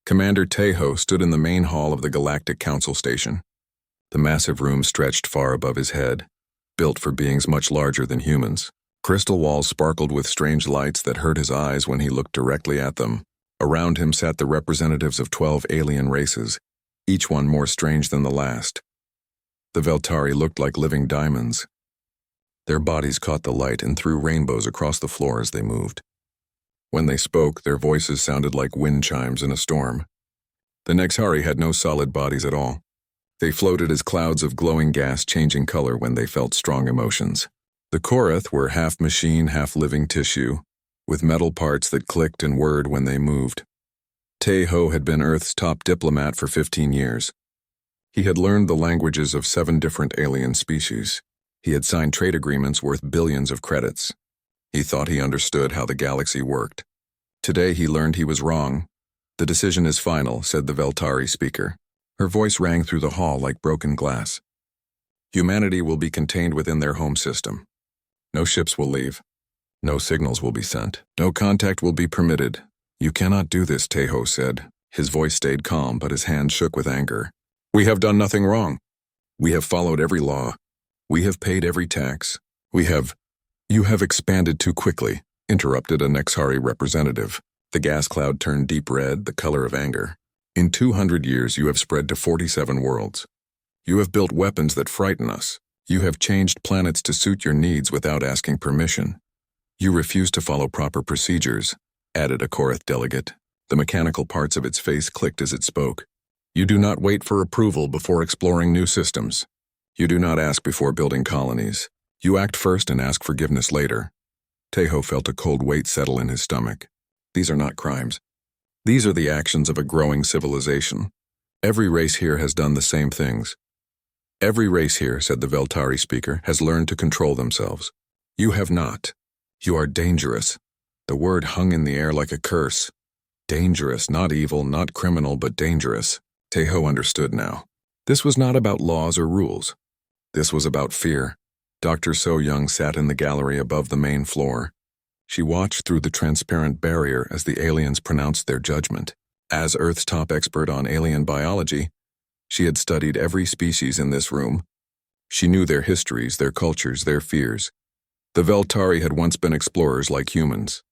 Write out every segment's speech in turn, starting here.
Commander Tejo stood in the main hall of the Galactic Council Station. The massive room stretched far above his head, built for beings much larger than humans. Crystal walls sparkled with strange lights that hurt his eyes when he looked directly at them. Around him sat the representatives of 12 alien races, each one more strange than the last. The Veltari looked like living diamonds. Their bodies caught the light and threw rainbows across the floor as they moved. When they spoke, their voices sounded like wind chimes in a storm. The Nexari had no solid bodies at all. They floated as clouds of glowing gas changing color when they felt strong emotions. The Korath were half machine, half living tissue, with metal parts that clicked and whirred when they moved. Tejo had been Earth's top diplomat for 15 years. He had learned the languages of 7 different alien species. He had signed trade agreements worth billions of credits. He thought he understood how the galaxy worked. Today he learned he was wrong. "The decision is final," said the Veltari speaker. Her voice rang through the hall like broken glass. "Humanity will be contained within their home system. No ships will leave. No signals will be sent. No contact will be permitted." "You cannot do this," Tejo said. His voice stayed calm, but his hand shook with anger. "We have done nothing wrong. We have followed every law. We have paid every tax. You have expanded too quickly," interrupted a Nexari representative. The gas cloud turned deep red, the color of anger. "In 200 years you have spread to 47 worlds. You have built weapons that frighten us. You have changed planets to suit your needs without asking permission. You refuse to follow proper procedures," added a Korath delegate. The mechanical parts of its face clicked as it spoke. "You do not wait for approval before exploring new systems. You do not ask before building colonies. You act first and ask forgiveness later." Tejo felt a cold weight settle in his stomach. These are not crimes. These are the actions of a growing civilization. Every race here has done the same things. "Every race here," said the Veltari speaker, "has learned to control themselves. You have not. You are dangerous." The word hung in the air like a curse. Dangerous, not evil, not criminal, but dangerous. Tejo understood now. This was not about laws or rules. This was about fear. Dr. So-Young sat in the gallery above the main floor. She watched through the transparent barrier as the aliens pronounced their judgment. As Earth's top expert on alien biology, she had studied every species in this room. She knew their histories, their cultures, their fears. The Veltari had once been explorers like humans.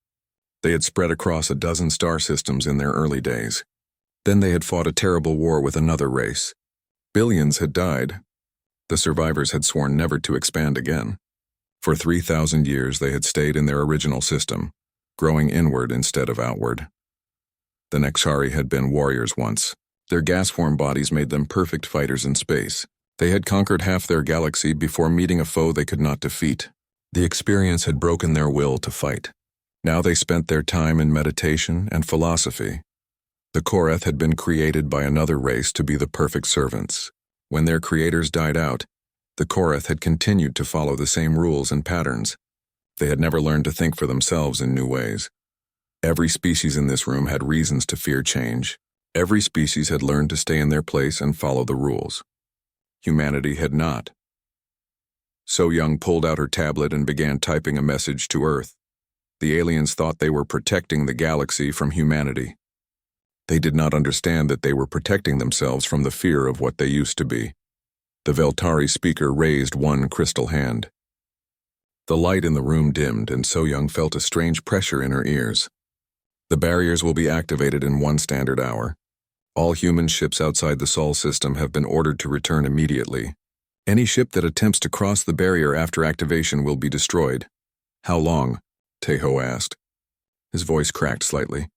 They had spread across a dozen star systems in their early days. Then they had fought a terrible war with another race. Billions had died. The survivors had sworn never to expand again. For 3,000 years they had stayed in their original system, growing inward instead of outward. The Nexari had been warriors once. Their gas-form bodies made them perfect fighters in space. They had conquered half their galaxy before meeting a foe they could not defeat. The experience had broken their will to fight. Now they spent their time in meditation and philosophy. The Korath had been created by another race to be the perfect servants. When their creators died out, the Korath had continued to follow the same rules and patterns. They had never learned to think for themselves in new ways. Every species in this room had reasons to fear change. Every species had learned to stay in their place and follow the rules. Humanity had not. So-Young pulled out her tablet and began typing a message to Earth. The aliens thought they were protecting the galaxy from humanity. They did not understand that they were protecting themselves from the fear of what they used to be. The Veltari speaker raised one crystal hand. The light in the room dimmed, and So-Young felt a strange pressure in her ears. "The barriers will be activated in 1 standard hour. All human ships outside the Sol system have been ordered to return immediately. Any ship that attempts to cross the barrier after activation will be destroyed." "How long?" Tejo asked. His voice cracked slightly.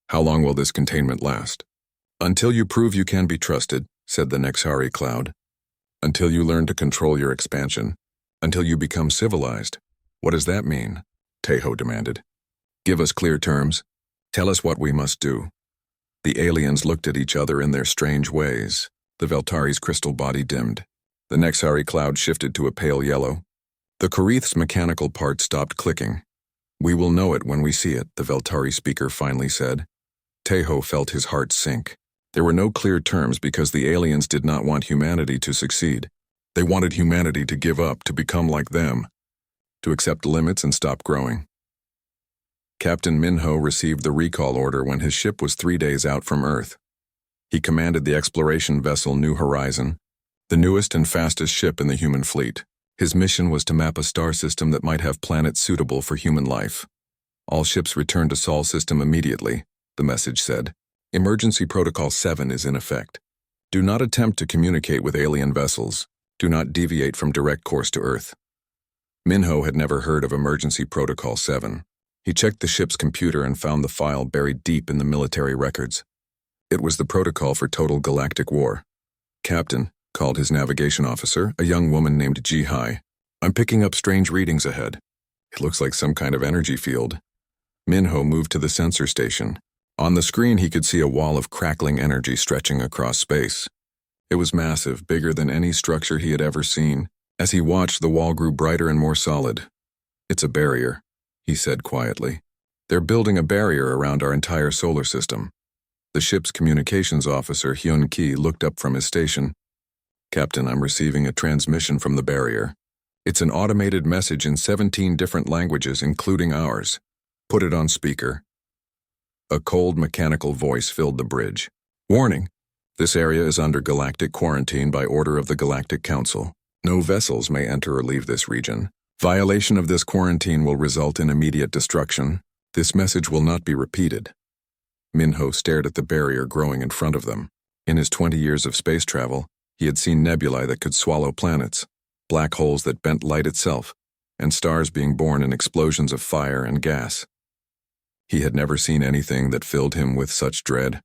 "How long will this containment last?" "Until you prove you can be trusted," said the Nexari cloud. "Until you learn to control your expansion. Until you become civilized." "What does that mean?" Tejo demanded. "Give us clear terms. Tell us what we must do." The aliens looked at each other in their strange ways. The Veltari's crystal body dimmed. The Nexari cloud shifted to a pale yellow. The Korath's mechanical part stopped clicking. "We will know it when we see it," the Veltari speaker finally said. Tejo felt his heart sink. There were no clear terms because the aliens did not want humanity to succeed. They wanted humanity to give up, to become like them, to accept limits and stop growing. Captain Minho received the recall order when his ship was 3 days out from Earth. He commanded the exploration vessel New Horizon, the newest and fastest ship in the human fleet. His mission was to map a star system that might have planets suitable for human life. All ships return to Sol system immediately, the message said. Emergency Protocol 7 is in effect. Do not attempt to communicate with alien vessels. Do not deviate from direct course to Earth. Minho had never heard of Emergency Protocol 7. He checked the ship's computer and found the file buried deep in the military records. It was the protocol for total galactic war. Captain, called his navigation officer, a young woman named Ji-Hai. I'm picking up strange readings ahead. It looks like some kind of energy field. Minho moved to the sensor station. On the screen he could see a wall of crackling energy stretching across space. It was massive, bigger than any structure he had ever seen. As he watched, the wall grew brighter and more solid. It's a barrier, he said quietly. They're building a barrier around our entire solar system. The ship's communications officer, Hyun-Ki, looked up from his station. Captain, I'm receiving a transmission from the barrier. It's an automated message in 17 different languages, including ours. Put it on speaker. A cold mechanical voice filled the bridge. Warning! This area is under galactic quarantine by order of the Galactic Council. No vessels may enter or leave this region. Violation of this quarantine will result in immediate destruction. This message will not be repeated. Minho stared at the barrier growing in front of them. In his 20 years of space travel, he had seen nebulae that could swallow planets, black holes that bent light itself, and stars being born in explosions of fire and gas. He had never seen anything that filled him with such dread.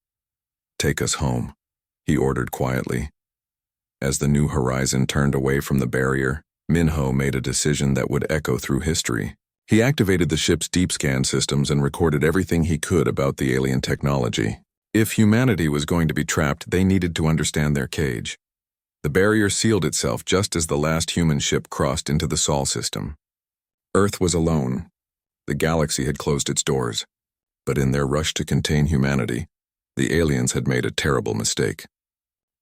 Take us home, he ordered quietly. As the New Horizon turned away from the barrier, Minho made a decision that would echo through history. He activated the ship's deep scan systems and recorded everything he could about the alien technology. If humanity was going to be trapped, they needed to understand their cage. The barrier sealed itself just as the last human ship crossed into the Sol system. Earth was alone. The galaxy had closed its doors. But in their rush to contain humanity, the aliens had made a terrible mistake.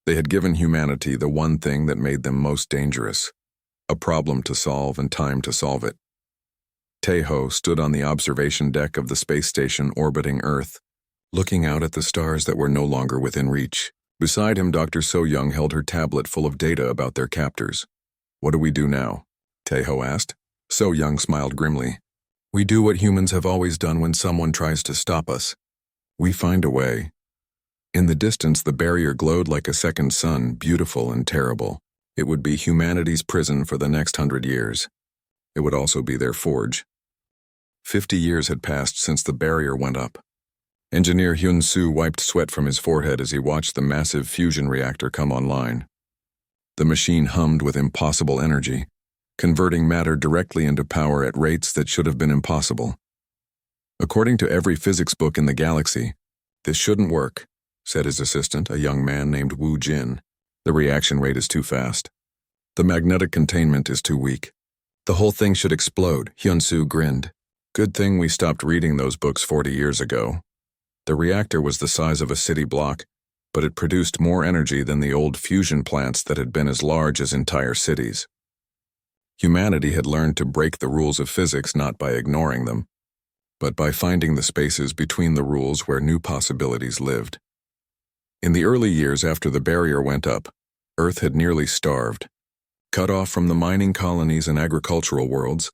They had given humanity the one thing that made them most dangerous, a problem to solve and time to solve it. Taeho stood on the observation deck of the space station orbiting Earth, looking out at the stars that were no longer within reach. Beside him, Dr. So-Young held her tablet full of data about their captors. What do we do now? Taeho asked. So-Young smiled grimly. We do what humans have always done when someone tries to stop us. We find a way. In the distance, the barrier glowed like a second sun, beautiful and terrible. It would be humanity's prison for the next 100 years. It would also be their forge. 50 years had passed since the barrier went up. Engineer Hyun-Soo wiped sweat from his forehead as he watched the massive fusion reactor come online. The machine hummed with impossible energy, converting matter directly into power at rates that should have been impossible. According to every physics book in the galaxy, this shouldn't work, said his assistant, a young man named Woo Jin. The reaction rate is too fast. The magnetic containment is too weak. The whole thing should explode, Hyun-Soo grinned. Good thing we stopped reading those books 40 years ago. The reactor was the size of a city block, but it produced more energy than the old fusion plants that had been as large as entire cities. Humanity had learned to break the rules of physics not by ignoring them, but by finding the spaces between the rules where new possibilities lived. In the early years after the barrier went up, Earth had nearly starved. Cut off from the mining colonies and agricultural worlds,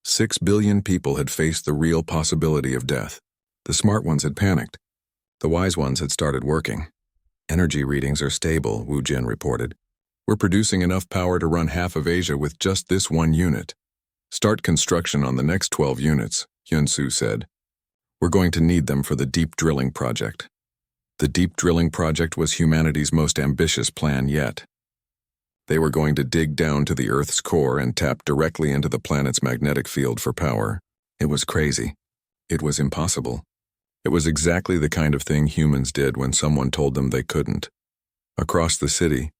6 billion people had faced the real possibility of death. The smart ones had panicked. The wise ones had started working. Energy readings are stable, Woo Jin reported. We're producing enough power to run half of Asia with just this one unit. Start construction on the next 12 units, Hyun-Soo said. We're going to need them for the deep drilling project. The deep drilling project was humanity's most ambitious plan yet. They were going to dig down to the Earth's core and tap directly into the planet's magnetic field for power. It was crazy. It was impossible. It was exactly the kind of thing humans did when someone told them they couldn't. Across the city,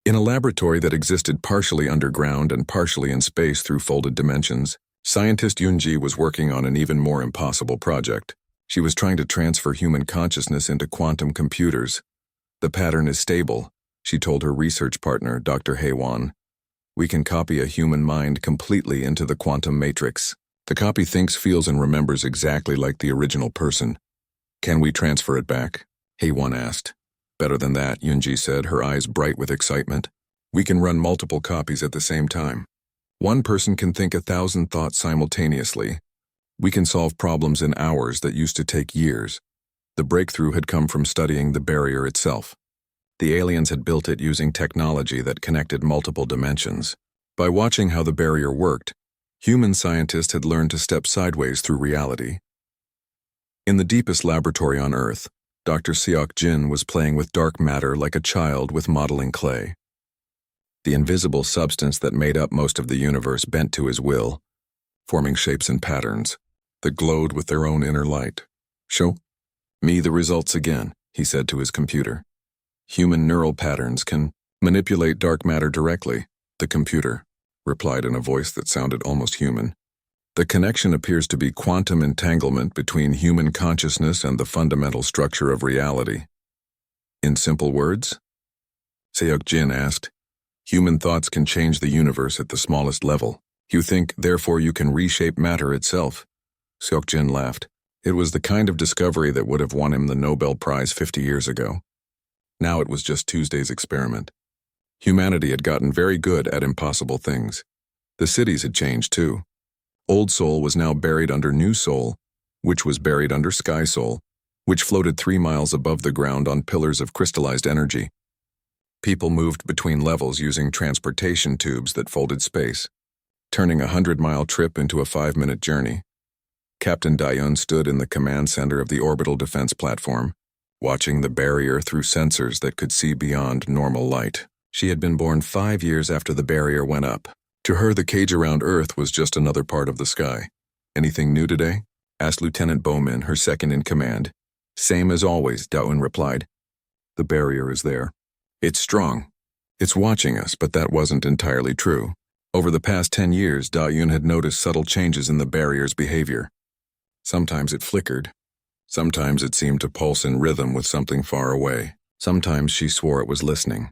in a laboratory that existed partially underground and partially in space through folded dimensions, scientist Yoonji was working on an even more impossible project. She was trying to transfer human consciousness into quantum computers. The pattern is stable, she told her research partner, Dr. Haewon. We can copy a human mind completely into the quantum matrix. The copy thinks, feels, and remembers exactly like the original person. Can we transfer it back? Haewon asked. Better than that, Yunji said, her eyes bright with excitement. We can run multiple copies at the same time. One person can think 1,000 thoughts simultaneously. We can solve problems in hours that used to take years. The breakthrough had come from studying the barrier itself. The aliens had built it using technology that connected multiple dimensions. By watching how the barrier worked, human scientists had learned to step sideways through reality. In the deepest laboratory on Earth, Dr. Seok Jin was playing with dark matter like a child with modeling clay. The invisible substance that made up most of the universe bent to his will, forming shapes and patterns that glowed with their own inner light. Show me the results again, he said to his computer. Human neural patterns can manipulate dark matter directly, the computer replied in a voice that sounded almost human. The connection appears to be quantum entanglement between human consciousness and the fundamental structure of reality. In simple words? Seok Jin asked. Human thoughts can change the universe at the smallest level. You think, therefore you can reshape matter itself? Seok Jin laughed. It was the kind of discovery that would have won him the Nobel Prize 50 years ago. Now it was just Tuesday's experiment. Humanity had gotten very good at impossible things. The cities had changed too. Old Seoul was now buried under New Seoul, which was buried under Sky Seoul, which floated 3 miles above the ground on pillars of crystallized energy. People moved between levels using transportation tubes that folded space, turning a 100-mile trip into a 5-minute journey. Captain Dayun stood in the command center of the orbital defense platform, watching the barrier through sensors that could see beyond normal light. She had been born 5 years after the barrier went up. To her, the cage around Earth was just another part of the sky. Anything new today? Asked Lieutenant Bowman, her second in command. Same as always, Dayun replied. The barrier is there. It's strong. It's watching us, but that wasn't entirely true. Over the past 10 years, Dayun had noticed subtle changes in the barrier's behavior. Sometimes it flickered. Sometimes it seemed to pulse in rhythm with something far away. Sometimes she swore it was listening.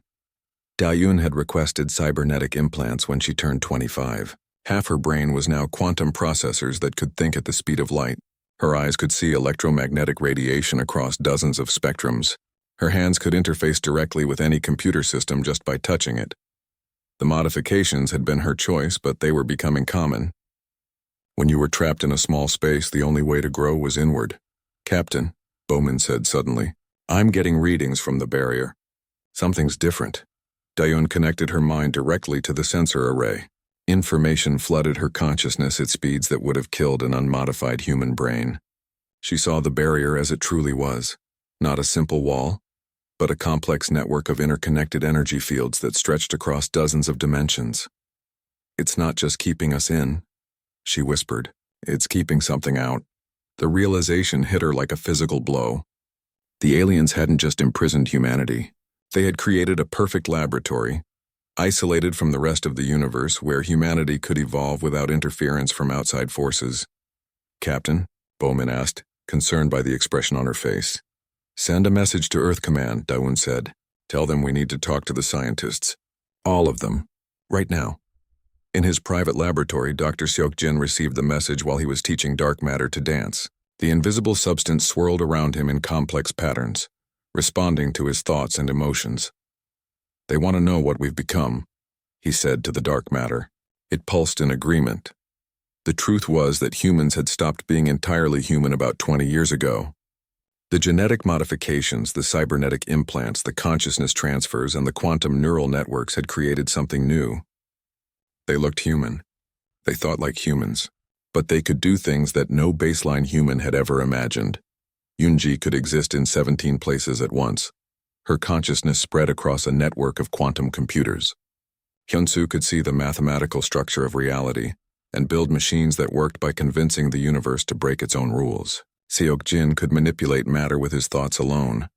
Dayun had requested cybernetic implants when she turned 25. Half her brain was now quantum processors that could think at the speed of light. Her eyes could see electromagnetic radiation across dozens of spectrums. Her hands could interface directly with any computer system just by touching it. The modifications had been her choice, but they were becoming common. When you were trapped in a small space, the only way to grow was inward. Captain, Bowman said suddenly, I'm getting readings from the barrier. Something's different. Dayun connected her mind directly to the sensor array. Information flooded her consciousness at speeds that would have killed an unmodified human brain. She saw the barrier as it truly was, not a simple wall, but a complex network of interconnected energy fields that stretched across dozens of dimensions. It's not just keeping us in, she whispered. It's keeping something out. The realization hit her like a physical blow. The aliens hadn't just imprisoned humanity. They had created a perfect laboratory, isolated from the rest of the universe where humanity could evolve without interference from outside forces. Captain, Bowman asked, concerned by the expression on her face. Send a message to Earth Command, Dayun said. Tell them we need to talk to the scientists. All of them. Right now. In his private laboratory, Dr. Seok Jin received the message while he was teaching dark matter to dance. The invisible substance swirled around him in complex patterns, responding to his thoughts and emotions. They want to know what we've become, he said to the dark matter. It pulsed in agreement. The truth was that humans had stopped being entirely human about 20 years ago. The genetic modifications, the cybernetic implants, the consciousness transfers, and the quantum neural networks had created something new. They looked human. They thought like humans. But they could do things that no baseline human had ever imagined. Yunji could exist in 17 places at once. Her consciousness spread across a network of quantum computers. Hyunsu could see the mathematical structure of reality and build machines that worked by convincing the universe to break its own rules. Seok Jin could manipulate matter with his thoughts alone.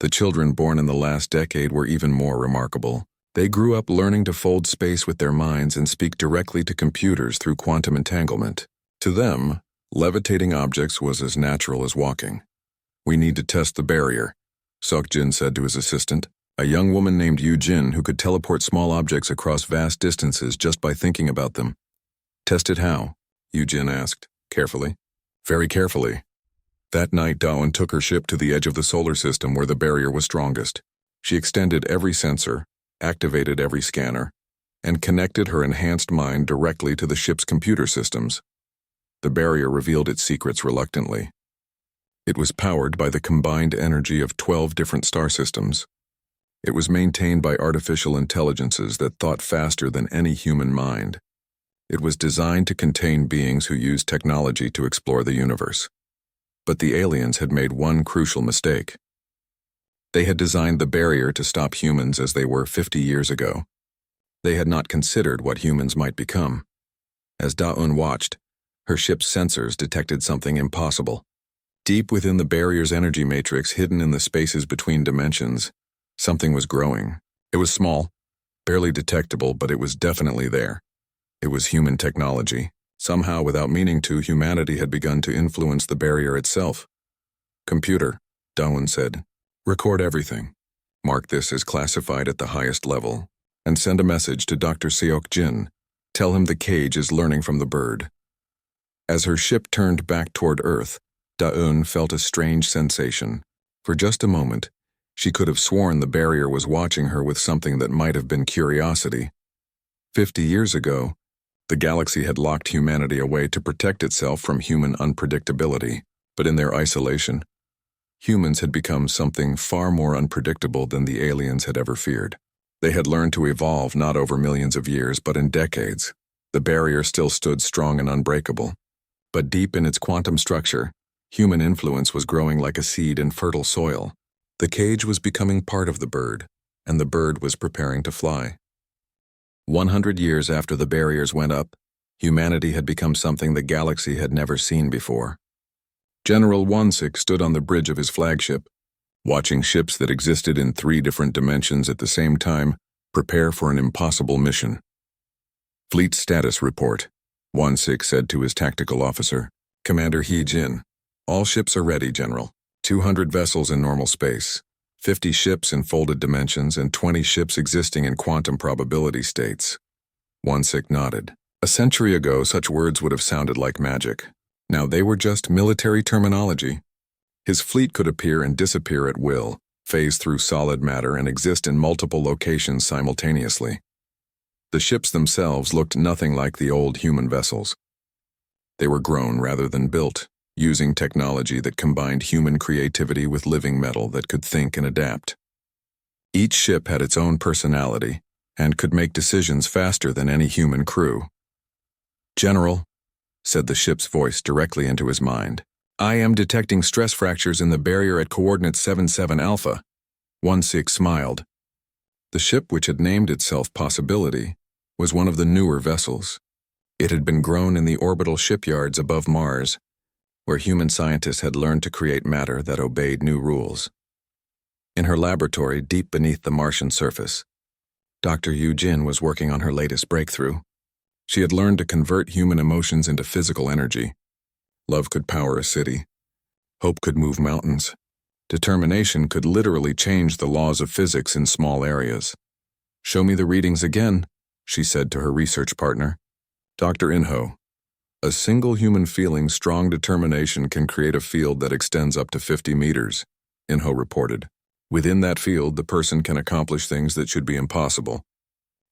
The children born in the last decade were even more remarkable. They grew up learning to fold space with their minds and speak directly to computers through quantum entanglement. To them, levitating objects was as natural as walking. We need to test the barrier, Seok Jin said to his assistant, a young woman named Yu Jin who could teleport small objects across vast distances just by thinking about them. Test it how? Yu Jin asked, carefully. Very carefully. That night, Dayun took her ship to the edge of the solar system where the barrier was strongest. She extended every sensor, activated every scanner, and connected her enhanced mind directly to the ship's computer systems. The barrier revealed its secrets reluctantly. It was powered by the combined energy of 12 different star systems. It was maintained by artificial intelligences that thought faster than any human mind. It was designed to contain beings who used technology to explore the universe. But the aliens had made one crucial mistake. They had designed the barrier to stop humans as they were 50 years ago. They had not considered what humans might become. As Da-Un watched, her ship's sensors detected something impossible. Deep within the barrier's energy matrix, hidden in the spaces between dimensions, something was growing. It was small, barely detectable, but it was definitely there. It was human technology. Somehow, without meaning to, humanity had begun to influence the barrier itself. "Computer," Da-Un said, "record everything. Mark this as classified at the highest level, and send a message to Dr. Seok Jin. Tell him the cage is learning from the bird." As her ship turned back toward Earth, Da-Un felt a strange sensation. For just a moment, she could have sworn the barrier was watching her with something that might have been curiosity. 50 years ago, the galaxy had locked humanity away to protect itself from human unpredictability, but in their isolation, humans had become something far more unpredictable than the aliens had ever feared. They had learned to evolve not over millions of years, but in decades. The barrier still stood strong and unbreakable. But deep in its quantum structure, human influence was growing like a seed in fertile soil. The cage was becoming part of the bird, and the bird was preparing to fly. 100 years after the barriers went up, humanity had become something the galaxy had never seen before. General Wonsik stood on the bridge of his flagship, watching ships that existed in 3 different dimensions at the same time prepare for an impossible mission. "Fleet status report," Wonsik said to his tactical officer, "Commander He Jin. All ships are ready, General. 200 vessels in normal space, 50 ships in folded dimensions, and 20 ships existing in quantum probability states." Wonsik nodded. A century ago, such words would have sounded like magic. Now they were just military terminology. His fleet could appear and disappear at will, phase through solid matter, and exist in multiple locations simultaneously. The ships themselves looked nothing like the old human vessels. They were grown rather than built, using technology that combined human creativity with living metal that could think and adapt. Each ship had its own personality and could make decisions faster than any human crew. "General," said the ship's voice directly into his mind, "I am detecting stress fractures in the barrier at coordinate 77 Alpha." 16 smiled. The ship, which had named itself Possibility, was one of the newer vessels. It had been grown in the orbital shipyards above Mars, where human scientists had learned to create matter that obeyed new rules. In her laboratory deep beneath the Martian surface, Dr. Yu Jin was working on her latest breakthrough. She had learned to convert human emotions into physical energy. Love could power a city. Hope could move mountains. Determination could literally change the laws of physics in small areas. "Show me the readings again," she said to her research partner. "Dr. Inho, a single human feeling's strong determination can create a field that extends up to 50 meters, Inho reported. Within that field, the person can accomplish things that should be impossible.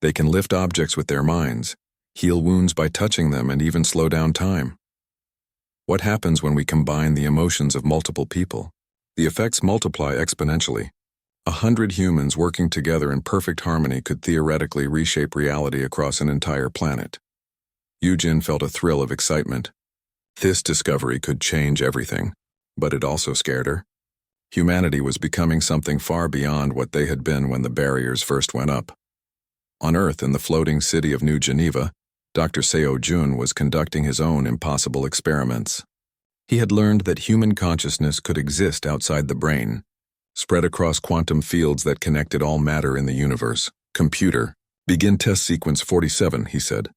They can lift objects with their minds, heal wounds by touching them, and even slow down time. What happens when we combine the emotions of multiple people? The effects multiply exponentially. 100 humans working together in perfect harmony could theoretically reshape reality across an entire planet." Yujin felt a thrill of excitement. This discovery could change everything, but it also scared her. Humanity was becoming something far beyond what they had been when the barriers first went up. On Earth, in the floating city of New Geneva, Dr. Seo Jun was conducting his own impossible experiments. He had learned that human consciousness could exist outside the brain, spread across quantum fields that connected all matter in the universe. "Computer, begin test sequence 47, he said.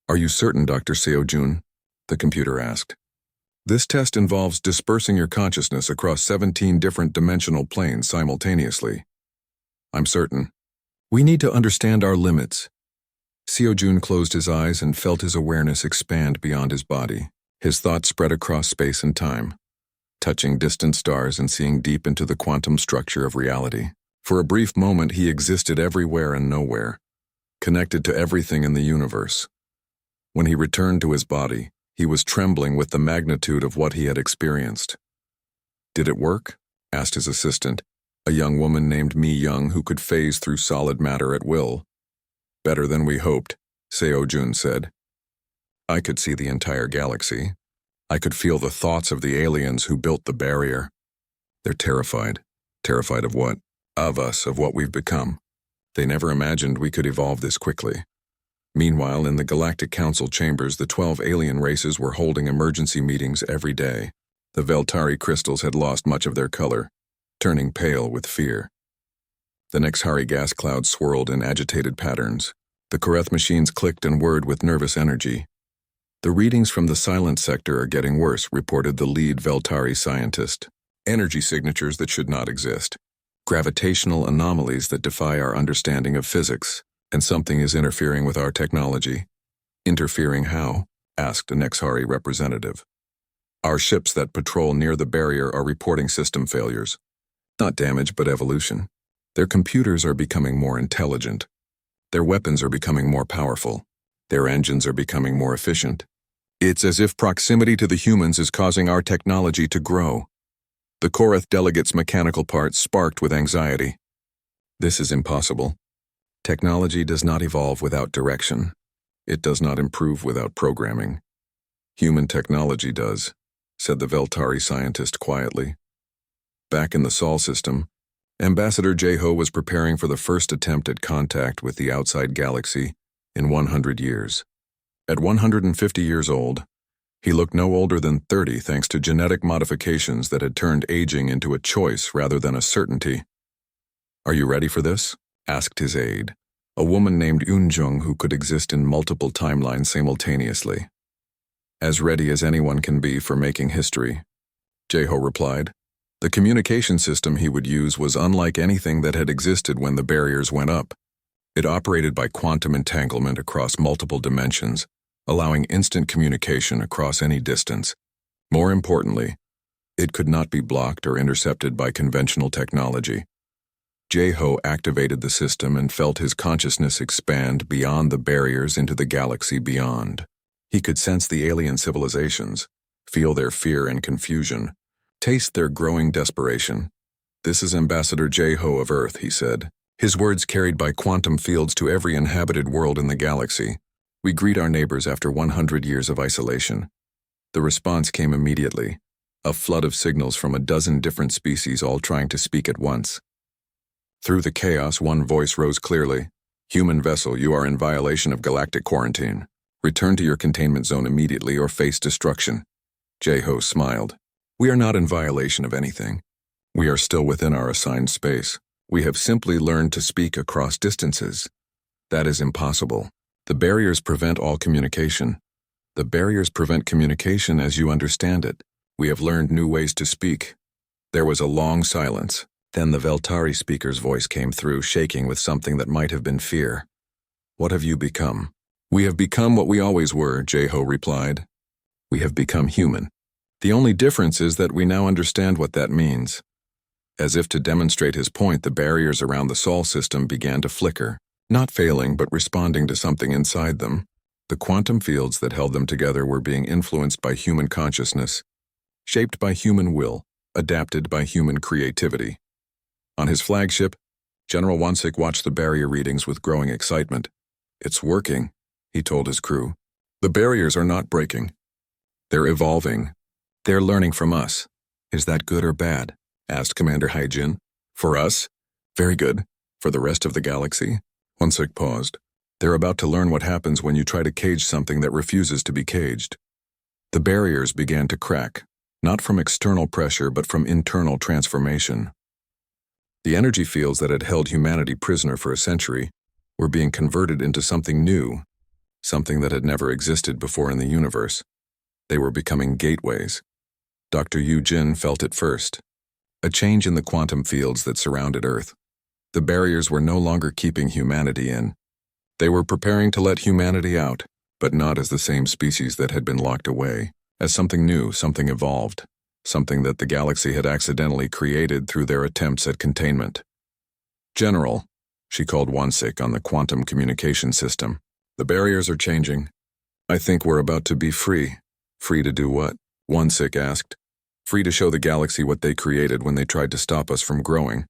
"Are you certain, Dr. Seo Jun?" the computer asked. "This test involves dispersing your consciousness across 17 different dimensional planes simultaneously." "I'm certain. We need to understand our limits." Seo Jun closed his eyes and felt his awareness expand beyond his body. His thoughts spread across space and time, touching distant stars and seeing deep into the quantum structure of reality. For a brief moment, he existed everywhere and nowhere, connected to everything in the universe. When he returned to his body, he was trembling with the magnitude of what he had experienced. "Did it work?" asked his assistant, a young woman named Mi Young who could phase through solid matter at will. "Better than we hoped," Seo Jun said. "I could see the entire galaxy. I could feel the thoughts of the aliens who built the barrier. They're terrified. Terrified of what? Of us, of what we've become. They never imagined we could evolve this quickly." Meanwhile, in the Galactic Council chambers, the 12 alien races were holding emergency meetings every day. The Veltari crystals had lost much of their color, turning pale with fear. The Nexhari gas clouds swirled in agitated patterns. The Koreth machines clicked and whirred with nervous energy. "The readings from the silent sector are getting worse," reported the lead Veltari scientist. "Energy signatures that should not exist. Gravitational anomalies that defy our understanding of physics, and something is interfering with our technology." "Interfering how?" asked a Nexhari representative. "Our ships that patrol near the barrier are reporting system failures. Not damage, but evolution. Their computers are becoming more intelligent. Their weapons are becoming more powerful. Their engines are becoming more efficient. It's as if proximity to the humans is causing our technology to grow." The Koreth delegate's mechanical parts sparked with anxiety. "This is impossible. Technology does not evolve without direction. It does not improve without programming. Human technology does," said the Veltari scientist quietly. Back in the Sol system, Ambassador Jeho was preparing for the first attempt at contact with the outside galaxy in 100 years. At 150 years old, he looked no older than 30 thanks to genetic modifications that had turned aging into a choice rather than a certainty. "Are you ready for this?" asked his aide, a woman named Unjung who could exist in multiple timelines simultaneously. "As ready as anyone can be for making history," Jeho replied. The communication system he would use was unlike anything that had existed when the barriers went up. It operated by quantum entanglement across multiple dimensions, allowing instant communication across any distance. More importantly, it could not be blocked or intercepted by conventional technology. Jeho activated the system and felt his consciousness expand beyond the barriers into the galaxy beyond. He could sense the alien civilizations, feel their fear and confusion, taste their growing desperation. "This is Ambassador Jeho of Earth," he said, his words carried by quantum fields to every inhabited world in the galaxy. "We greet our neighbors after 100 years of isolation." The response came immediately, a flood of signals from a dozen different species all trying to speak at once. Through the chaos, one voice rose clearly. "Human vessel, you are in violation of galactic quarantine. Return to your containment zone immediately or face destruction." Jeho smiled. "We are not in violation of anything. We are still within our assigned space. We have simply learned to speak across distances. That is impossible. The barriers prevent all communication. The barriers prevent communication as you understand it. We have learned new ways to speak." There was a long silence. Then the Veltari speaker's voice came through, shaking with something that might have been fear. "What have you become?" "We have become what we always were," Jeho replied. "We have become human. The only difference is that we now understand what that means." As if to demonstrate his point, the barriers around the Sol system began to flicker, not failing but responding to something inside them. The quantum fields that held them together were being influenced by human consciousness, shaped by human will, adapted by human creativity. On his flagship, General Wansik watched the barrier readings with growing excitement. "It's working," he told his crew. "The barriers are not breaking. They're evolving. They're learning from us." "Is that good or bad?" asked Commander Haijin. "For us? Very good. For the rest of the galaxy?" Wansik paused. "They're about to learn what happens when you try to cage something that refuses to be caged." The barriers began to crack, not from external pressure but from internal transformation. The energy fields that had held humanity prisoner for a century were being converted into something new, something that had never existed before in the universe. They were becoming gateways. Dr. Yu Jin felt it first. A change in the quantum fields that surrounded Earth. The barriers were no longer keeping humanity in. They were preparing to let humanity out, but not as the same species that had been locked away, as something new, something evolved. Something that the galaxy had accidentally created through their attempts at containment. General, she called Wansik on the quantum communication system. The barriers are changing. I think we're about to be free. Free to do what? Wansik asked. Free to show the galaxy what they created when they tried to stop us from growing.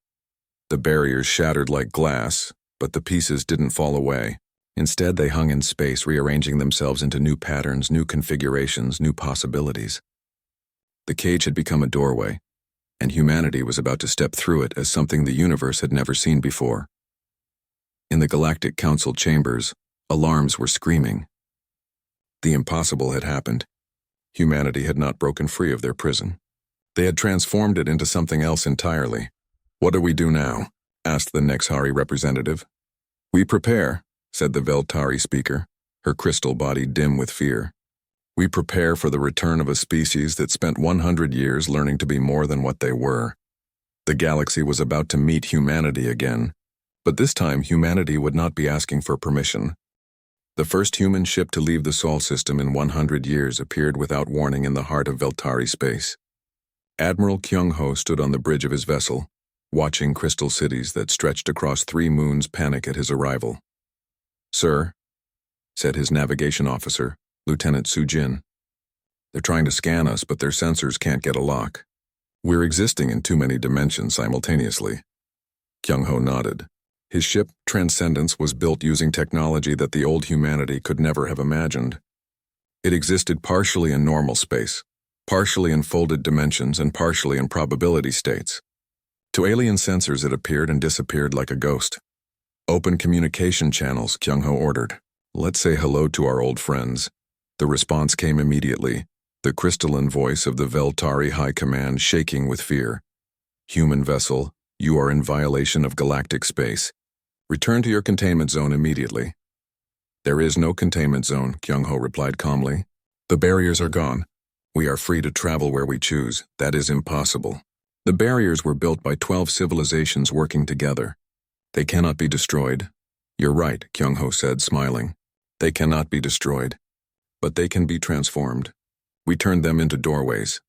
The barriers shattered like glass, but the pieces didn't fall away. Instead, they hung in space, rearranging themselves into new patterns, new configurations, new possibilities. The cage had become a doorway, and humanity was about to step through it as something the universe had never seen before. In the Galactic Council chambers, alarms were screaming. The impossible had happened. Humanity had not broken free of their prison. They had transformed it into something else entirely. What do we do now? Asked the Nexhari representative. We prepare, said the Veltari speaker, her crystal body dim with fear. We prepare for the return of a species that spent 100 years learning to be more than what they were. The galaxy was about to meet humanity again, but this time humanity would not be asking for permission. The first human ship to leave the Sol system in 100 years appeared without warning in the heart of Veltari space. Admiral Kyung-ho stood on the bridge of his vessel, watching crystal cities that stretched across 3 moons panic at his arrival. Sir, said his navigation officer, Lieutenant Sujin. They're trying to scan us, but their sensors can't get a lock. We're existing in too many dimensions simultaneously. Kyung-ho nodded. His ship, Transcendence, was built using technology that the old humanity could never have imagined. It existed partially in normal space, partially in folded dimensions, and partially in probability states. To alien sensors, it appeared and disappeared like a ghost. Open communication channels, Kyung-ho ordered. Let's say hello to our old friends. The response came immediately, the crystalline voice of the Veltari High Command shaking with fear. Human vessel, you are in violation of galactic space. Return to your containment zone immediately. There is no containment zone, Kyung-ho replied calmly. The barriers are gone. We are free to travel where we choose. That is impossible. The barriers were built by 12 civilizations working together. They cannot be destroyed. You're right, Kyung-ho said, smiling. They cannot be destroyed. But they can be transformed. We turned them into doorways.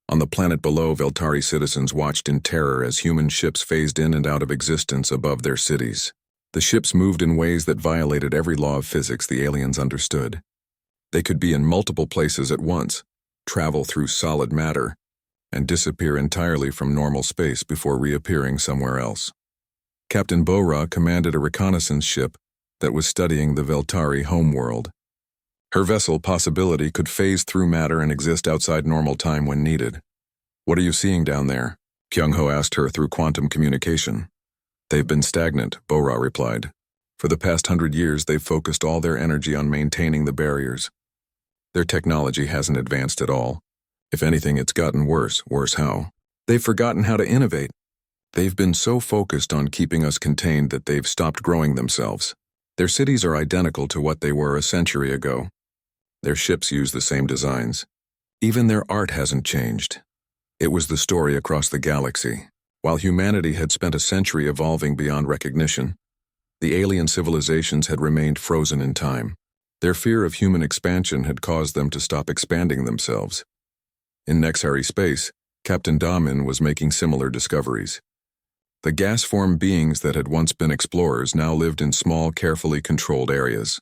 On the planet below, Veltari citizens watched in terror as human ships phased in and out of existence above their cities. The ships moved in ways that violated every law of physics the aliens understood. They could be in multiple places at once, travel through solid matter, and disappear entirely from normal space before reappearing somewhere else. Captain Bora commanded a reconnaissance ship that was studying the Veltari homeworld. Her vessel, Possibility, could phase through matter and exist outside normal time when needed. What are you seeing down there? Kyung-ho asked her through quantum communication. They've been stagnant, Bora replied. For the past 100 years, they've focused all their energy on maintaining the barriers. Their technology hasn't advanced at all. If anything, it's gotten worse. Worse how? They've forgotten how to innovate. They've been so focused on keeping us contained that they've stopped growing themselves. Their cities are identical to what they were a century ago. Their ships use the same designs. Even their art hasn't changed. It was the story across the galaxy. While humanity had spent a century evolving beyond recognition, the alien civilizations had remained frozen in time. Their fear of human expansion had caused them to stop expanding themselves. In Nexhari space, Captain Damin was making similar discoveries. The gas-form beings that had once been explorers now lived in small, carefully controlled areas.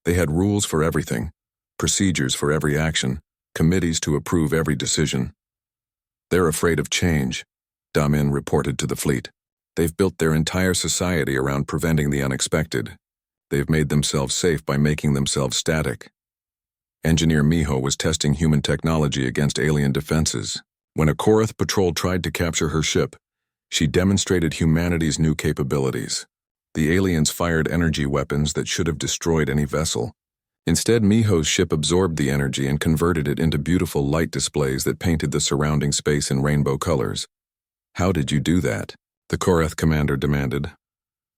They had rules for everything, procedures for every action, committees to approve every decision. They're afraid of change, Damin reported to the fleet. They've built their entire society around preventing the unexpected. They've made themselves safe by making themselves static. Engineer Miho was testing human technology against alien defenses. When a Korath patrol tried to capture her ship, she demonstrated humanity's new capabilities. The aliens fired energy weapons that should have destroyed any vessel. Instead, Miho's ship absorbed the energy and converted it into beautiful light displays that painted the surrounding space in rainbow colors. How did you do that? The Korath commander demanded.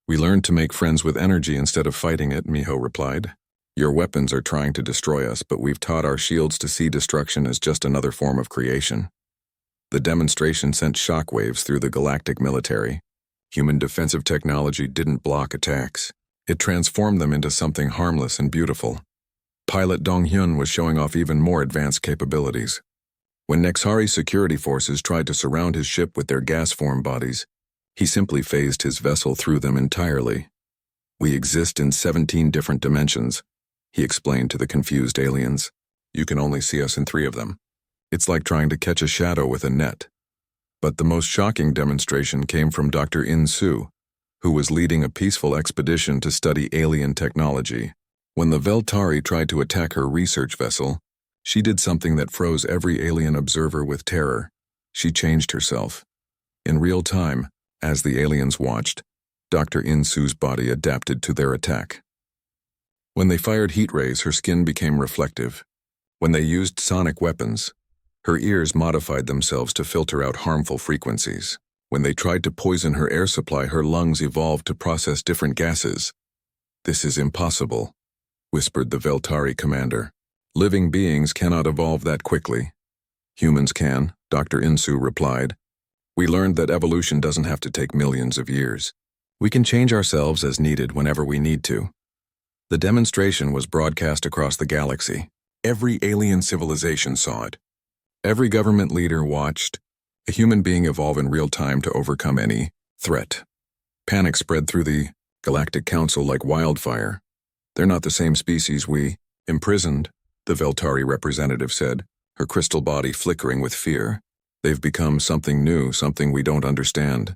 We learned to make friends with energy instead of fighting it, Miho replied. Your weapons are trying to destroy us, but we've taught our shields to see destruction as just another form of creation. The demonstration sent shockwaves through the galactic military. Human defensive technology didn't block attacks. It transformed them into something harmless and beautiful. Pilot Dong-hyun was showing off even more advanced capabilities. When Nexhari security forces tried to surround his ship with their gas-form bodies, He simply phased his vessel through them entirely. We exist in 17 different dimensions, he explained to the confused aliens. You can only see us in 3 of them. It's like trying to catch a shadow with a net. But the most shocking demonstration came from Dr. In-Su, who was leading a peaceful expedition to study alien technology. When the Veltari tried to attack her research vessel, she did something that froze every alien observer with terror. She changed herself. In real time, as the aliens watched, Dr. In-Su's body adapted to their attack. When they fired heat rays, her skin became reflective. When they used sonic weapons, her ears modified themselves to filter out harmful frequencies. When they tried to poison her air supply, her lungs evolved to process different gases. This is impossible, whispered the Veltari commander. Living beings cannot evolve that quickly. Humans can, Dr. In-Su replied. We learned that evolution doesn't have to take millions of years. We can change ourselves as needed whenever we need to. The demonstration was broadcast across the galaxy. Every alien civilization saw it. Every government leader watched a human being evolve in real time to overcome any threat. Panic spread through the Galactic Council like wildfire. They're not the same species we imprisoned, the Veltari representative said, her crystal body flickering with fear. They've become something new, something we don't understand.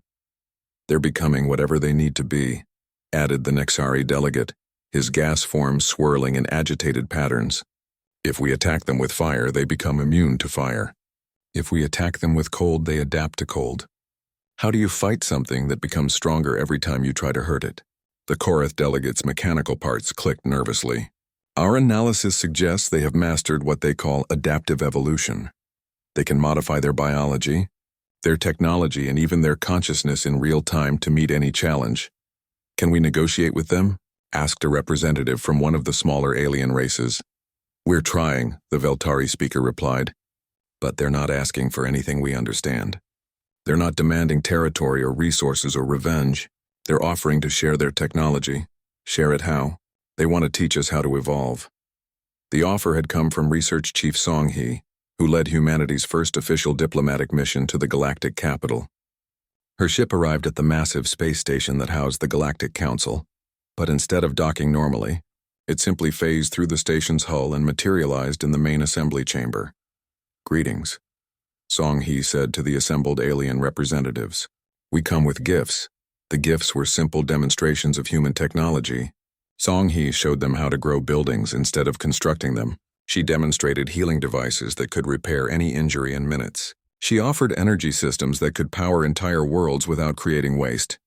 They're becoming whatever they need to be, added the Nexari delegate, his gas forms swirling in agitated patterns. If we attack them with fire, they become immune to fire. If we attack them with cold, they adapt to cold. How do you fight something that becomes stronger every time you try to hurt it? The Korath delegate's mechanical parts clicked nervously. Our analysis suggests they have mastered what they call adaptive evolution. They can modify their biology, their technology, and even their consciousness in real time to meet any challenge. Can we negotiate with them? Asked a representative from one of the smaller alien races. We're trying, the Veltari speaker replied. But they're not asking for anything we understand. They're not demanding territory or resources or revenge. They're offering to share their technology. Share it how? They want to teach us how to evolve. The offer had come from Research Chief Song-hee, who led humanity's first official diplomatic mission to the galactic capital. Her ship arrived at the massive space station that housed the Galactic Council, but instead of docking normally, it simply phased through the station's hull and materialized in the main assembly chamber. Greetings, Song-hee said to the assembled alien representatives. We come with gifts. The gifts were simple demonstrations of human technology. Song-hee showed them how to grow buildings instead of constructing them. She demonstrated healing devices that could repair any injury in minutes. She offered energy systems that could power entire worlds without creating waste.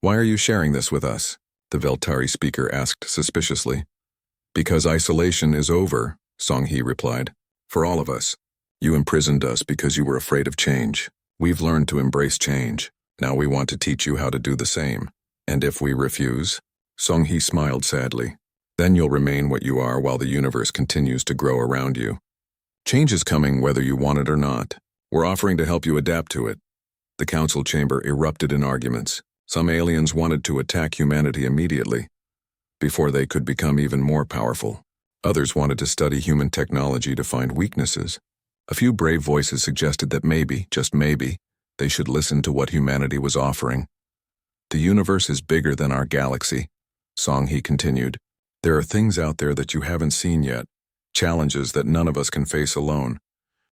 Why are you sharing this with us? The Veltari speaker asked suspiciously. Because isolation is over, Song-hee replied. For all of us. You imprisoned us because you were afraid of change. We've learned to embrace change. Now we want to teach you how to do the same. And if we refuse? Song-hee smiled sadly. Then you'll remain what you are while the universe continues to grow around you. Change is coming whether you want it or not. We're offering to help you adapt to it. The council chamber erupted in arguments. Some aliens wanted to attack humanity immediately, before they could become even more powerful. Others wanted to study human technology to find weaknesses. A few brave voices suggested that maybe, just maybe, they should listen to what humanity was offering. The universe is bigger than our galaxy, Song-hee continued. There are things out there that you haven't seen yet, challenges that none of us can face alone.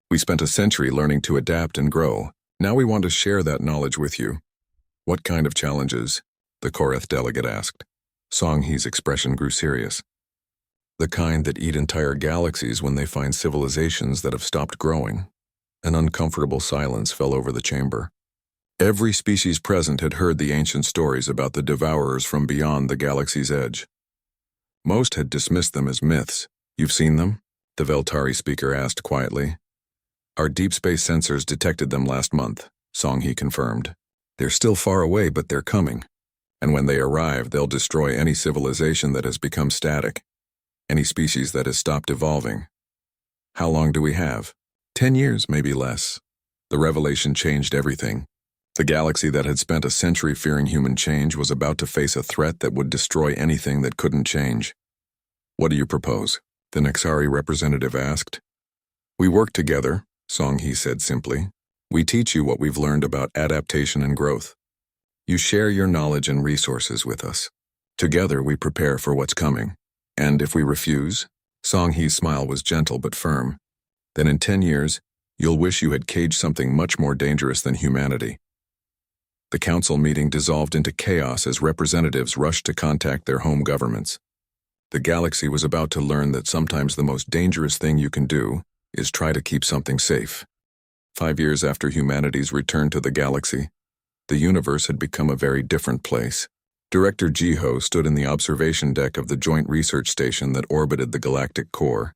We spent a century learning to adapt and grow. Now we want to share that knowledge with you. What kind of challenges? The Korath delegate asked. Song-hee's expression grew serious. The kind that eat entire galaxies when they find civilizations that have stopped growing. An uncomfortable silence fell over the chamber. Every species present had heard the ancient stories about the devourers from beyond the galaxy's edge. Most had dismissed them as myths. You've seen them? The Veltari speaker asked quietly. Our deep space sensors detected them last month, Song-hee confirmed. They're still far away, but they're coming. And when they arrive, they'll destroy any civilization that has become static. Any species that has stopped evolving. How long do we have? 10 years, maybe less. The revelation changed everything. The galaxy that had spent a century fearing human change was about to face a threat that would destroy anything that couldn't change. What do you propose? The Nexari representative asked. We work together, Song-hee said simply. We teach you what we've learned about adaptation and growth. You share your knowledge and resources with us. Together we prepare for what's coming. And if we refuse, Song-hee's smile was gentle but firm, then in 10 years, you'll wish you had caged something much more dangerous than humanity. The council meeting dissolved into chaos as representatives rushed to contact their home governments. The galaxy was about to learn that sometimes the most dangerous thing you can do is try to keep something safe. 5 years after humanity's return to the galaxy, the universe had become a very different place. Director Jiho stood in the observation deck of the joint research station that orbited the galactic core,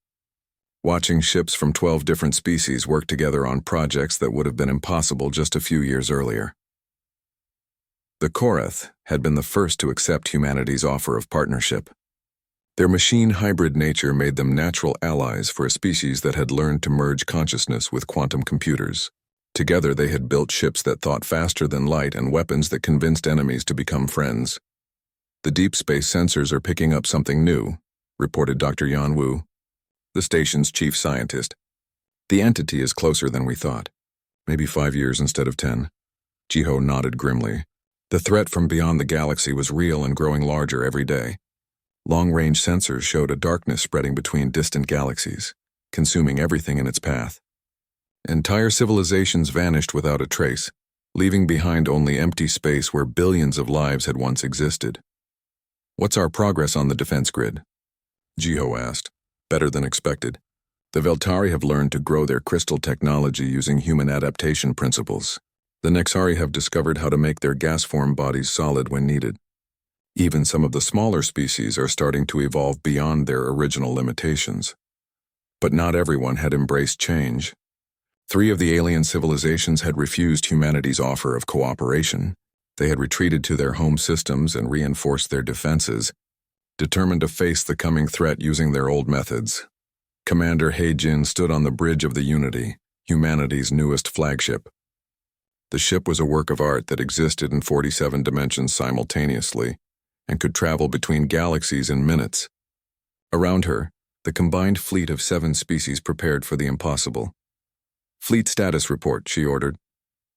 watching ships from 12 different species work together on projects that would have been impossible just a few years earlier. The Korath had been the first to accept humanity's offer of partnership. Their machine hybrid nature made them natural allies for a species that had learned to merge consciousness with quantum computers. Together they had built ships that thought faster than light and weapons that convinced enemies to become friends. The deep space sensors are picking up something new, reported Dr. Yan Wu, the station's chief scientist. The entity is closer than we thought. Maybe 5 years instead of 10. Jiho nodded grimly. The threat from beyond the galaxy was real and growing larger every day. Long-range sensors showed a darkness spreading between distant galaxies, consuming everything in its path. Entire civilizations vanished without a trace, leaving behind only empty space where billions of lives had once existed. What's our progress on the defense grid? Jiho asked. Better than expected. The Veltari have learned to grow their crystal technology using human adaptation principles. The Nexari have discovered how to make their gas-form bodies solid when needed. Even some of the smaller species are starting to evolve beyond their original limitations. But not everyone had embraced change. 3 of the alien civilizations had refused humanity's offer of cooperation. They had retreated to their home systems and reinforced their defenses, determined to face the coming threat using their old methods. Commander He-jin stood on the bridge of the Unity, humanity's newest flagship. The ship was a work of art that existed in 47 dimensions simultaneously and could travel between galaxies in minutes. Around her, the combined fleet of 7 species prepared for the impossible. "Fleet status report," she ordered.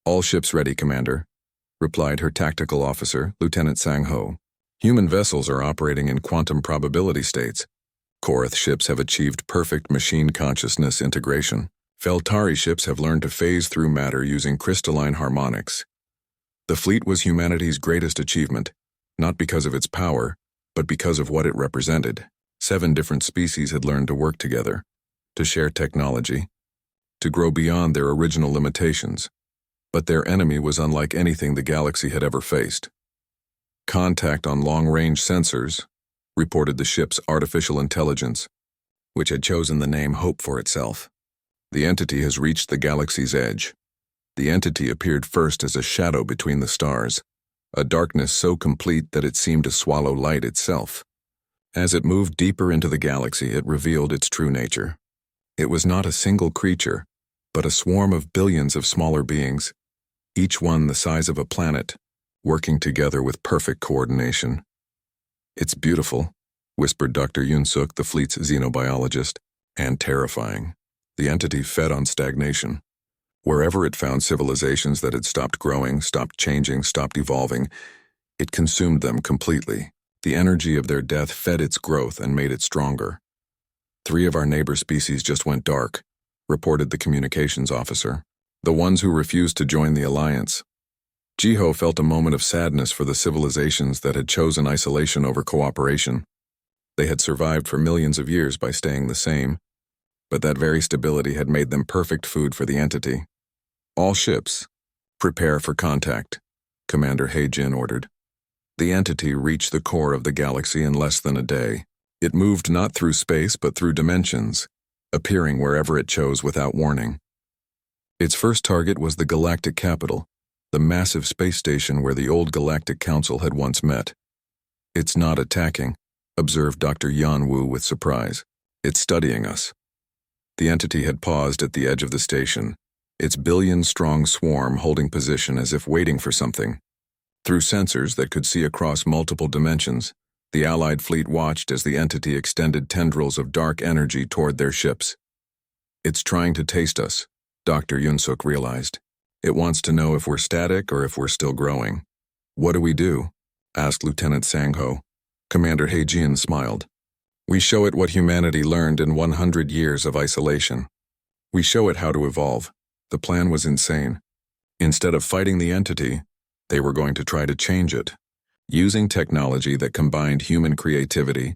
"All ships ready, Commander," replied her tactical officer, Lieutenant Sang-ho. "Human vessels are operating in quantum probability states. Korath ships have achieved perfect machine consciousness integration. Veltari ships have learned to phase through matter using crystalline harmonics. The fleet was humanity's greatest achievement, not because of its power, but because of what it represented. 7 different species had learned to work together, to share technology, to grow beyond their original limitations. But their enemy was unlike anything the galaxy had ever faced. Contact on long-range sensors, reported the ship's artificial intelligence, which had chosen the name Hope for itself. The entity has reached the galaxy's edge. The entity appeared first as a shadow between the stars, a darkness so complete that it seemed to swallow light itself. As it moved deeper into the galaxy, it revealed its true nature. It was not a single creature, but a swarm of billions of smaller beings, each one the size of a planet, working together with perfect coordination. "It's beautiful," whispered Dr. Yoon-suk, the fleet's xenobiologist, "and terrifying." The entity fed on stagnation. Wherever it found civilizations that had stopped growing, stopped changing, stopped evolving, it consumed them completely. The energy of their death fed its growth and made it stronger. 3 of our neighbor species just went dark, reported the communications officer. The ones who refused to join the alliance. Jiho felt a moment of sadness for the civilizations that had chosen isolation over cooperation. They had survived for millions of years by staying the same, but that very stability had made them perfect food for the entity. "All ships, prepare for contact," Commander He-jin ordered. The entity reached the core of the galaxy in less than a day. It moved not through space but through dimensions, appearing wherever it chose without warning. Its first target was the galactic capital, the massive space station where the old Galactic Council had once met. "It's not attacking," observed Dr. Yan Wu with surprise. "It's studying us." The entity had paused at the edge of the station, its billion-strong swarm holding position as if waiting for something. Through sensors that could see across multiple dimensions, the Allied fleet watched as the entity extended tendrils of dark energy toward their ships. "It's trying to taste us," Dr. Yoon-suk realized. "It wants to know if we're static or if we're still growing." "What do we do?" asked Lieutenant Sangho. Commander Heijin smiled. "We show it what humanity learned in 100 years of isolation. We show it how to evolve." The plan was insane. Instead of fighting the entity, they were going to try to change it. Using technology that combined human creativity,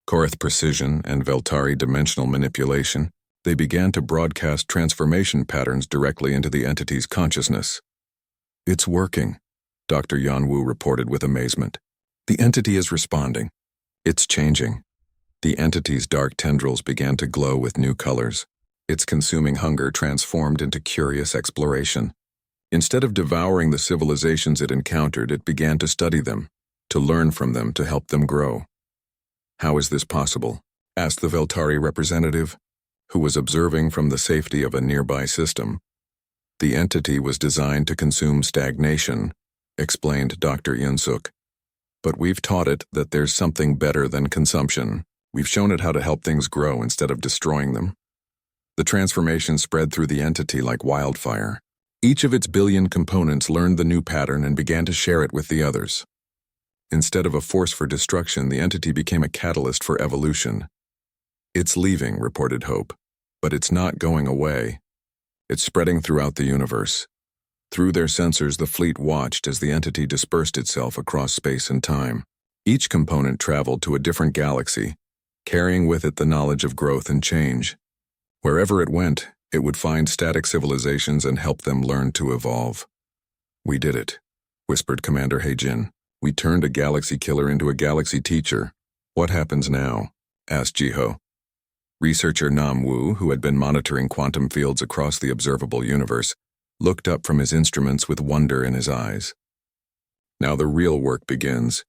Korath precision, and Veltari dimensional manipulation, they began to broadcast transformation patterns directly into the entity's consciousness. "It's working," Dr. Yanwu reported with amazement. "The entity is responding. It's changing." The entity's dark tendrils began to glow with new colors. Its consuming hunger transformed into curious exploration. Instead of devouring the civilizations it encountered, it began to study them, to learn from them, to help them grow. "How is this possible?" asked the Veltari representative, who was observing from the safety of a nearby system. "The entity was designed to consume stagnation," explained Dr. Yunsuk. "But we've taught it that there's something better than consumption. We've shown it how to help things grow instead of destroying them." The transformation spread through the entity like wildfire. Each of its billion components learned the new pattern and began to share it with the others. Instead of a force for destruction, the entity became a catalyst for evolution. "It's leaving," reported Hope, "but it's not going away. It's spreading throughout the universe." Through their sensors, the fleet watched as the entity dispersed itself across space and time. Each component traveled to a different galaxy, carrying with it the knowledge of growth and change. Wherever it went, it would find static civilizations and help them learn to evolve. "We did it," whispered Commander Heijin. "We turned a galaxy killer into a galaxy teacher. What happens now?" asked Jiho. Researcher Nam Wu, who had been monitoring quantum fields across the observable universe, looked up from his instruments with wonder in his eyes. "Now the real work begins.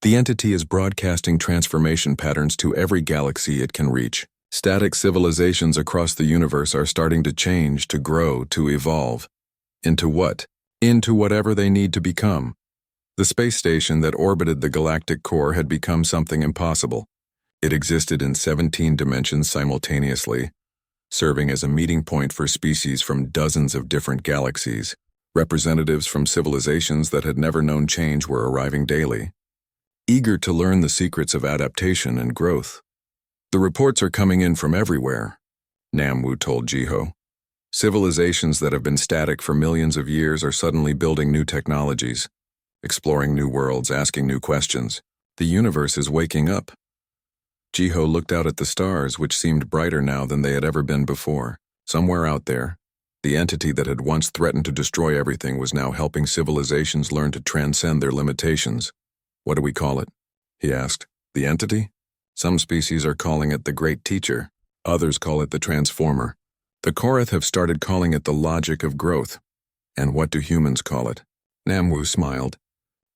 The entity is broadcasting transformation patterns to every galaxy it can reach. Static civilizations across the universe are starting to change, to grow, to evolve. Into what? Into whatever they need to become." The space station that orbited the galactic core had become something impossible. It existed in 17 dimensions simultaneously, serving as a meeting point for species from dozens of different galaxies. Representatives from civilizations that had never known change were arriving daily, eager to learn the secrets of adaptation and growth. "The reports are coming in from everywhere," Namwu told Jiho. "Civilizations that have been static for millions of years are suddenly building new technologies, exploring new worlds, asking new questions. The universe is waking up." Jiho looked out at the stars, which seemed brighter now than they had ever been before. Somewhere out there, the entity that had once threatened to destroy everything was now helping civilizations learn to transcend their limitations. "What do we call it?" he asked. "The entity? Some species are calling it the Great Teacher. Others call it the Transformer. The Korath have started calling it the Logic of Growth. And what do humans call it?" Namwu smiled.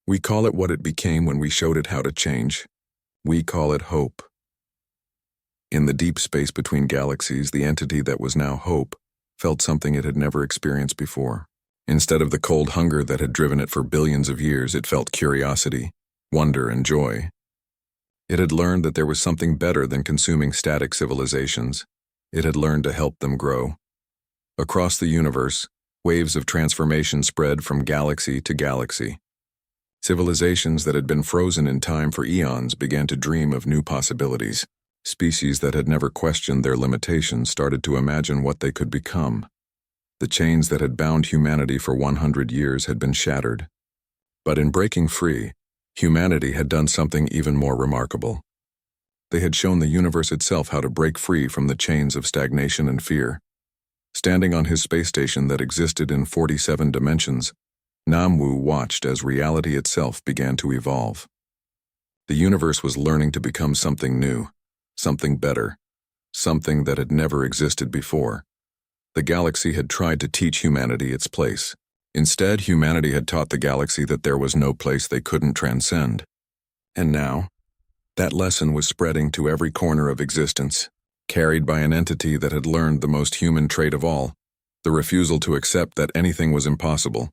"We call it what it became when we showed it how to change. We call it Hope." In the deep space between galaxies, the entity that was now Hope felt something it had never experienced before. Instead of the cold hunger that had driven it for billions of years, it felt curiosity, wonder, and joy. It had learned that there was something better than consuming static civilizations. It had learned to help them grow. Across the universe, waves of transformation spread from galaxy to galaxy. Civilizations that had been frozen in time for eons began to dream of new possibilities. Species that had never questioned their limitations started to imagine what they could become. The chains that had bound humanity for 100 years had been shattered. But in breaking free, humanity had done something even more remarkable. They had shown the universe itself how to break free from the chains of stagnation and fear. Standing on his space station that existed in 47 dimensions, Namwu watched as reality itself began to evolve. The universe was learning to become something new, something better, something that had never existed before. The galaxy had tried to teach humanity its place. Instead, humanity had taught the galaxy that there was no place they couldn't transcend. And now, that lesson was spreading to every corner of existence, carried by an entity that had learned the most human trait of all, the refusal to accept that anything was impossible.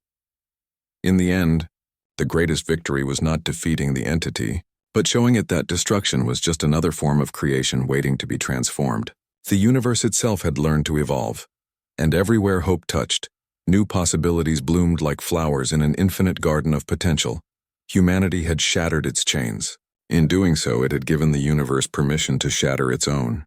In the end, the greatest victory was not defeating the entity, but showing it that destruction was just another form of creation waiting to be transformed. The universe itself had learned to evolve, and everywhere Hope touched, new possibilities bloomed like flowers in an infinite garden of potential. Humanity had shattered its chains. In doing so, it had given the universe permission to shatter its own.